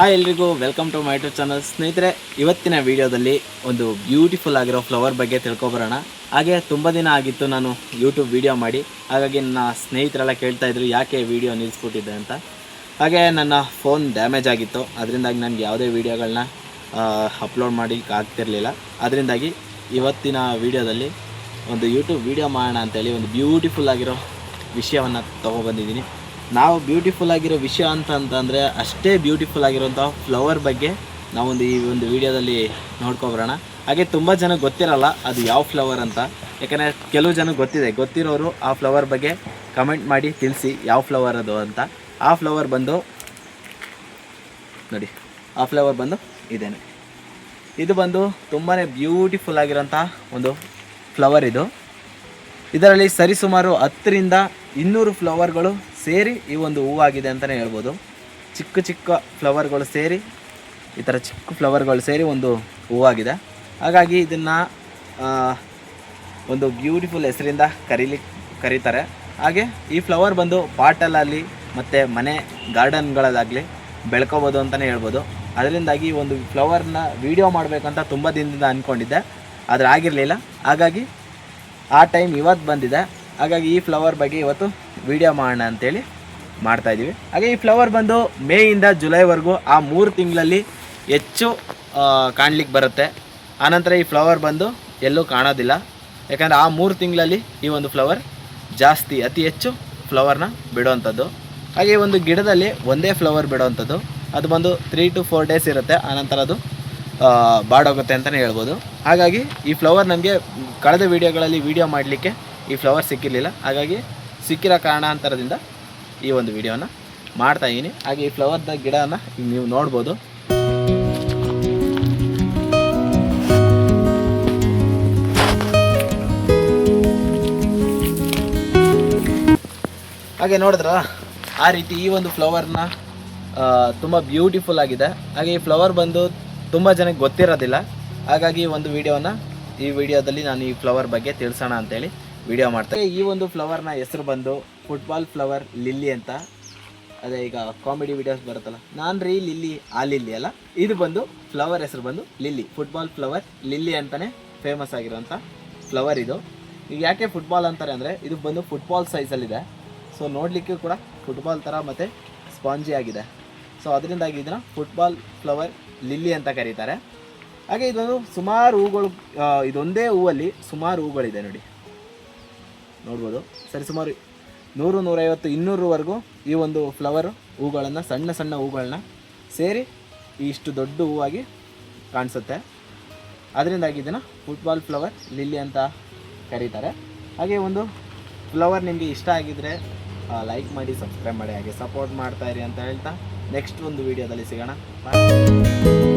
ಎಲ್ರಿಗೂ welcome to my YouTube channel. ಸ್ನೇಹಿತರೆ, ಇವತ್ತಿನ ವಿಡಿಯೋದಲ್ಲಿ ಒಂದು ಬ್ಯೂಟಿಫುಲ್ ಆಗಿರೋ ಫ್ಲವರ್ ಬಗ್ಗೆ ತಿಳ್ಕೊಬರೋಣ. ಹಾಗೆ ತುಂಬ ದಿನ ಆಗಿತ್ತು ನಾನು ಯೂಟ್ಯೂಬ್ ವಿಡಿಯೋ ಮಾಡಿ, ಹಾಗಾಗಿ ನನ್ನ ಸ್ನೇಹಿತರೆಲ್ಲ ಕೇಳ್ತಾಯಿದ್ರು ಯಾಕೆ ವಿಡಿಯೋ ನಿಲ್ಲಿಸ್ಬಿಟ್ಟಿದ್ದೆ ಅಂತ. ಹಾಗೆ ನನ್ನ ಫೋನ್ ಡ್ಯಾಮೇಜ್ ಆಗಿತ್ತು, ಅದರಿಂದಾಗಿ ನನಗೆ ಯಾವುದೇ ವೀಡಿಯೋಗಳನ್ನ ಅಪ್ಲೋಡ್ ಮಾಡಿ ಆಗ್ತಿರಲಿಲ್ಲ. ಅದರಿಂದಾಗಿ ಇವತ್ತಿನ ವಿಡಿಯೋದಲ್ಲಿ ಒಂದು ಯೂಟ್ಯೂಬ್ ವಿಡಿಯೋ ಮಾಡೋಣ ಅಂತೇಳಿ ಒಂದು ಬ್ಯೂಟಿಫುಲ್ ಆಗಿರೋ ವಿಷಯವನ್ನು ತೊಗೊಬಂದಿದ್ದೀನಿ. ನಾವು ಬ್ಯೂಟಿಫುಲ್ ಆಗಿರೋ ವಿಷಯ ಅಂತಂದರೆ ಅಷ್ಟೇ ಬ್ಯೂಟಿಫುಲ್ ಆಗಿರೋಂಥ ಫ್ಲವರ್ ಬಗ್ಗೆ ನಾವೊಂದು ಈ ಒಂದು ವಿಡಿಯೋದಲ್ಲಿ ನೋಡ್ಕೊಬರೋಣ. ಹಾಗೆ ತುಂಬ ಜನಕ್ಕೆ ಗೊತ್ತಿರಲ್ಲ ಅದು ಯಾವ ಫ್ಲವರ್ ಅಂತ. ಯಾಕಂದರೆ ಕೆಲವು ಜನಕ್ಕೆ ಗೊತ್ತಿರೋರು ಆ ಫ್ಲವರ್ ಬಗ್ಗೆ ಕಮೆಂಟ್ ಮಾಡಿ ತಿಳಿಸಿ ಯಾವ ಫ್ಲವರ್ ಅದು ಅಂತ. ಆ ಫ್ಲವರ್ ಬಂದು ನೋಡಿ, ಆ ಫ್ಲವರ್ ಬಂದು ಇದೇನೆ. ಇದು ಬಂದು ತುಂಬಾ ಬ್ಯೂಟಿಫುಲ್ ಆಗಿರೋಂಥ ಒಂದು ಫ್ಲವರ್. ಇದರಲ್ಲಿ ಸರಿಸುಮಾರು 10 ರಿಂದ 200 ಫ್ಲವರ್ಗಳು ಸೇರಿ ಈ ಒಂದು ಹೂವಾಗಿದೆ ಅಂತಲೇ ಹೇಳ್ಬೋದು. ಚಿಕ್ಕ ಚಿಕ್ಕ ಫ್ಲವರ್ಗಳು ಸೇರಿ, ಈ ಥರ ಚಿಕ್ಕ ಫ್ಲವರ್ಗಳು ಸೇರಿ ಒಂದು ಹೂವಾಗಿದೆ. ಹಾಗಾಗಿ ಇದನ್ನು ಒಂದು ಬ್ಯೂಟಿಫುಲ್ ಹೆಸರಿಂದ ಕರೀತಾರೆ. ಹಾಗೆ ಈ ಫ್ಲವರ್ ಬಂದು ಪಾಟಲ್ಲಿ ಮತ್ತು ಮನೆ ಗಾರ್ಡನ್ಗಳಲ್ಲಾಗಲಿ ಬೆಳ್ಕೊಬೋದು ಅಂತಲೇ ಹೇಳ್ಬೋದು. ಅದರಿಂದಾಗಿ ಒಂದು ಫ್ಲವರ್ನ ವೀಡಿಯೋ ಮಾಡಬೇಕಂತ ತುಂಬ ದಿನದಿಂದ ಅಂದ್ಕೊಂಡಿದ್ದೆ, ಆದರೆ ಆಗಿರಲಿಲ್ಲ. ಹಾಗಾಗಿ ಆ ಟೈಮ್ ಇವತ್ತು ಬಂದಿದೆ. ಹಾಗಾಗಿ ಈ ಫ್ಲವರ್ ಬಗ್ಗೆ ಇವತ್ತು ವಿಡಿಯೋ ಮಾಡೋಣ ಅಂಥೇಳಿ ಮಾಡ್ತಾಯಿದ್ದೀವಿ. ಹಾಗೆ ಈ ಫ್ಲವರ್ ಬಂದು ಮೇಯಿಂದ ಜುಲೈವರೆಗೂ ಆ 3 ತಿಂಗಳಲ್ಲಿ ಹೆಚ್ಚು ಕಾಣಲಿಕ್ಕೆ ಬರುತ್ತೆ. ಆನಂತರ ಈ ಫ್ಲವರ್ ಬಂದು ಎಲ್ಲೂ ಕಾಣೋದಿಲ್ಲ. ಯಾಕಂದರೆ ಆ 3 ತಿಂಗಳಲ್ಲಿ ಈ ಒಂದು ಫ್ಲವರ್ ಜಾಸ್ತಿ ಅತಿ ಹೆಚ್ಚು ಫ್ಲವರ್ನ ಬಿಡೋವಂಥದ್ದು. ಹಾಗೆ ಈ ಒಂದು ಗಿಡದಲ್ಲಿ ಒಂದೇ ಫ್ಲವರ್ ಬಿಡೋವಂಥದ್ದು. ಅದು ಬಂದು 3 to 4 ಡೇಸ್ ಇರುತ್ತೆ, ಆನಂತರ ಅದು ಬಾಡೋಗುತ್ತೆ ಅಂತಲೇ ಹೇಳ್ಬೋದು. ಹಾಗಾಗಿ ಈ ಫ್ಲವರ್ ನನಗೆ ಕಳೆದ ವೀಡಿಯೋಗಳಲ್ಲಿ ವೀಡಿಯೋ ಮಾಡಲಿಕ್ಕೆ ಈ ಫ್ಲವರ್ ಸಿಕ್ಕಿರಲಿಲ್ಲ. ಹಾಗಾಗಿ ಸಿಕ್ಕಿರೋ ಕಾರಣಾಂತರದಿಂದ ಈ ಒಂದು ವಿಡಿಯೋನ ಮಾಡ್ತಾಯಿದ್ದೀನಿ. ಹಾಗೆ ಈ ಫ್ಲವರ್ದ ಗಿಡನ ನೀವು ನೋಡ್ಬೋದು. ಹಾಗೆ ನೋಡಿದ್ರ ಆ ರೀತಿ ಈ ಒಂದು ಫ್ಲವರ್ನ ತುಂಬ ಬ್ಯೂಟಿಫುಲ್ ಆಗಿದೆ. ಹಾಗೆ ಈ ಫ್ಲವರ್ ಬಂದು ತುಂಬ ಜನಕ್ಕೆ ಗೊತ್ತಿರೋದಿಲ್ಲ. ಹಾಗಾಗಿ ಒಂದು ಈ ವಿಡಿಯೋದಲ್ಲಿ ನಾನು ಈ ಫ್ಲವರ್ ಬಗ್ಗೆ ತಿಳಿಸೋಣ ಅಂತೇಳಿ ವಿಡಿಯೋ ಮಾಡ್ತಾರೆ. ಈ ಒಂದು ಫ್ಲವರ್ನ ಹೆಸರು ಬಂದು ಫುಟ್ಬಾಲ್ ಫ್ಲವರ್ ಲಿಲ್ಲಿ ಅಂತ. ಅದೇ ಈಗ ಕಾಮಿಡಿ ವಿಡಿಯೋಸ್ ಬರುತ್ತಲ್ಲ, ನಾನು ರೀ ಲಿಲ್ಲಿ, ಆ ಲಿಲ್ಲಿ ಅಲ್ಲ, ಇದು ಬಂದು ಫ್ಲವರ್ ಹೆಸರು ಬಂದು ಲಿಲ್ಲಿ, ಫುಟ್ಬಾಲ್ ಫ್ಲವರ್ ಲಿಲ್ಲಿ ಅಂತಲೇ ಫೇಮಸ್ ಆಗಿರೋಂಥ ಫ್ಲವರ್ ಇದು. ಈಗ ಯಾಕೆ ಫುಟ್ಬಾಲ್ ಅಂತಾರೆ ಅಂದರೆ ಇದು ಬಂದು ಫುಟ್ಬಾಲ್ ಸೈಜಲ್ಲಿದೆ. ಸೊ ನೋಡಲಿಕ್ಕೂ ಕೂಡ ಫುಟ್ಬಾಲ್ ಥರ ಮತ್ತು ಸ್ಪಾಂಜಿ ಆಗಿದೆ. ಸೊ ಅದರಿಂದಾಗಿ ಇದನ್ನು ಫುಟ್ಬಾಲ್ ಫ್ಲವರ್ ಲಿಲ್ಲಿ ಅಂತ ಕರೀತಾರೆ. ಹಾಗೆ ಇದೊಂದು ಸುಮಾರು ಹೂಗಳು, ಇದೊಂದೇ ಹೂವಲ್ಲಿ ಸುಮಾರು ಹೂಗಳಿದೆ ನೋಡ್ಬೋದು. ಸರಿಸುಮಾರು 100, 150, 200ವರೆಗೂ ಈ ಒಂದು ಫ್ಲವರು ಹೂಗಳನ್ನು, ಸಣ್ಣ ಸಣ್ಣ ಹೂಗಳನ್ನ ಸೇರಿ ಇಷ್ಟು ದೊಡ್ಡ ಹೂವಾಗಿ ಕಾಣಿಸುತ್ತೆ. ಅದರಿಂದಾಗಿ ಇದನ್ನು ಫುಟ್ಬಾಲ್ ಫ್ಲವರ್ ಲಿಲ್ಲಿ ಅಂತ ಕರೀತಾರೆ. ಹಾಗೆ ಒಂದು ಫ್ಲವರ್ ನಿಮಗೆ ಇಷ್ಟ ಆಗಿದ್ದರೆ ಲೈಕ್ ಮಾಡಿ, ಸಬ್ಸ್ಕ್ರೈಬ್ ಮಾಡಿ, ಹಾಗೆ ಸಪೋರ್ಟ್ ಮಾಡ್ತಾಯಿರಿ ಅಂತ ಹೇಳ್ತಾ ನೆಕ್ಸ್ಟ್ ಒಂದು ವಿಡಿಯೋದಲ್ಲಿ ಸಿಗೋಣ. ಬಾಯ್.